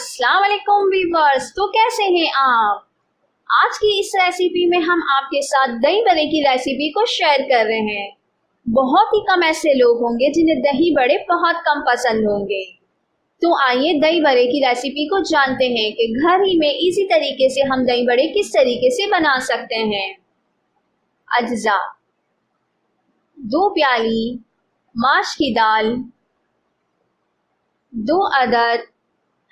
अस्सलाम वालेकुम व्यूअर्स। तो कैसे हैं आप? आज की इस रेसिपी में हम आपके साथ दही बड़े की रेसिपी को शेयर कर रहे हैं। बहुत ही कम ऐसे लोग होंगे जिन्हें दही बड़े बहुत कम पसंद होंगे। तो आइए दही बड़े की रेसिपी को जानते हैं कि घर ही में इजी तरीके से हम दही बड़े किस तरीके से बना सकते हैं। अज्जा: 2 प्याली माश की दाल, 2 अदद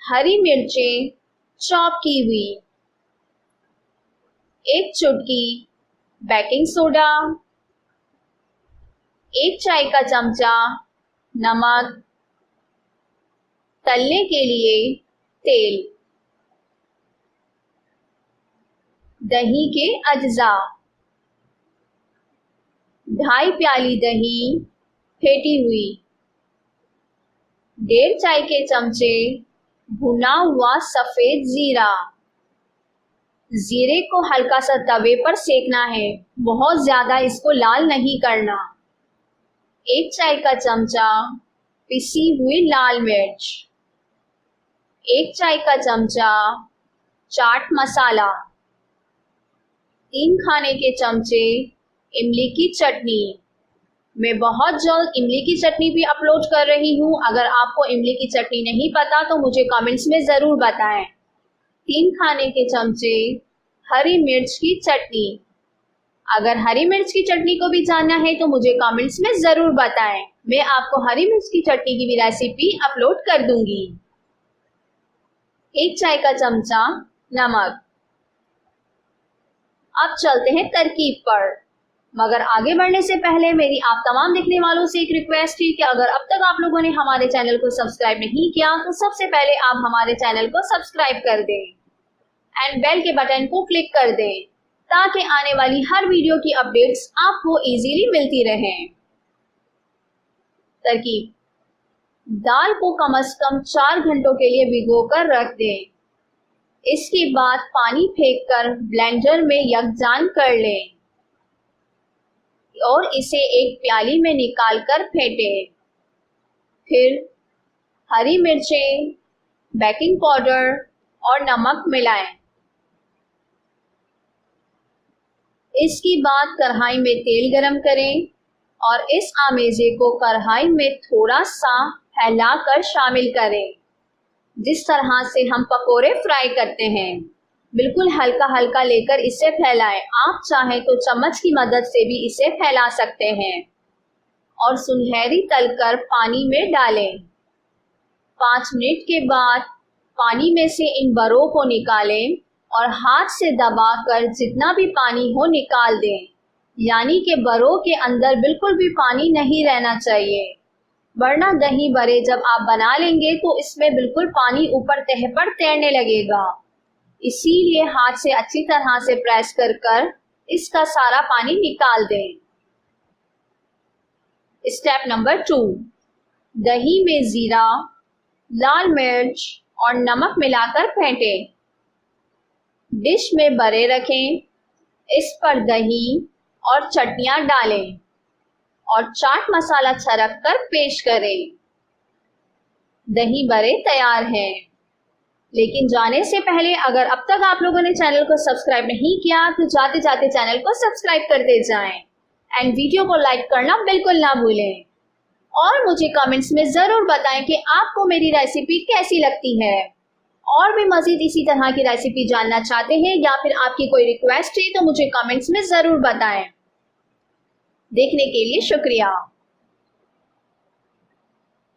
हरी मिर्चें चॉप की हुई, 1 चुटकी बेकिंग सोडा, 1 चाय का चमचा नमक, तलने के लिए तेल। दही के अज्जा: 2.5 प्याली दही फेंटी हुई, 1.5 चाय के चमचे भुना हुआ सफेद जीरा। जीरे को हल्का सा तवे पर सेकना है, बहुत ज्यादा इसको लाल नहीं करना। 1 चाय का चमचा पिसी हुई लाल मिर्च, 1 चाय का चमचा चाट मसाला, 3 खाने के चमचे इमली की चटनी। मैं बहुत जल्द इमली की चटनी भी अपलोड कर रही हूँ। अगर आपको इमली की चटनी नहीं पता तो मुझे कमेंट्स में ज़रूर बताएं। 3 खाने के चमचे हरी मिर्च की चटनी। अगर हरी मिर्च की चटनी को भी जानना है तो मुझे कमेंट्स में ज़रूर बताएं। मैं आपको हरी मिर्च की चटनी की भी रेसिपी अपलोड कर दूंगी। 1 चाय का चमचा नमक। अब चलते हैं तरकीब पर, मगर आगे बढ़ने से पहले मेरी आप तमाम देखने वालों से एक रिक्वेस्ट है कि अगर अब तक आप लोगों ने हमारे चैनल को सब्सक्राइब नहीं किया तो सबसे पहले आप हमारे चैनल को सब्सक्राइब कर दें एंड बेल के बटन को क्लिक कर दें ताकि आने वाली हर वीडियो की अपडेट्स आपको इजीली मिलती रहें। तरकीब: दाल को कम से कम 4 घंटों के लिए भिगोकर रख दें। इसके बाद पानी फेंककर ब्लेंडर में यकजान कर लें और इसे एक प्याली में निकालकर फेंटें। फिर हरी मिर्चें, बेकिंग पाउडर और नमक मिलाएं। इसके बाद कढ़ाई में तेल गरम करें और इस आमेजे को कढ़ाई में थोड़ा सा फैलाकर शामिल करें, जिस तरह से हम पकोड़े फ्राई करते हैं। बिल्कुल हल्का हल्का लेकर इसे फैलाएं। आप चाहें तो चम्मच की मदद से भी इसे फैला सकते हैं और सुनहरी तलकर पानी में डालें। 5 मिनट के बाद पानी में से इन बड़ों को निकालें और हाथ से दबाकर जितना भी पानी हो निकाल दें, यानी कि बड़ों के अंदर बिल्कुल भी पानी नहीं रहना चाहिए, वरना दही बड़े जब आप बना लेंगे तो इसमें बिल्कुल पानी ऊपर तह पर तैरने लगेगा। इसीलिए हाथ से अच्छी तरह से प्रेस कर इसका सारा पानी निकाल दें। स्टेप नंबर 2: दही में जीरा, लाल मिर्च और नमक मिलाकर फेंटें। डिश में बड़े रखें, इस पर दही और चटनियाँ डालें और चाट मसाला छिड़क कर पेश करें। दही बड़े तैयार हैं। लेकिन जाने से पहले अगर अब तक आप लोगों ने चैनल को सब्सक्राइब नहीं किया तो जाते जाते चैनल को सब्सक्राइब करते जाएं एंड वीडियो को लाइक करना बिल्कुल ना भूलें और मुझे कमेंट्स में ज़रूर बताएं कि आपको मेरी रेसिपी कैसी लगती है। और भी मज़ीद इसी तरह की रेसिपी जानना चाहते हैं या फिर आपकी कोई रिक्वेस्ट है तो मुझे कमेंट्स में ज़रूर बताएं। देखने के लिए शुक्रिया।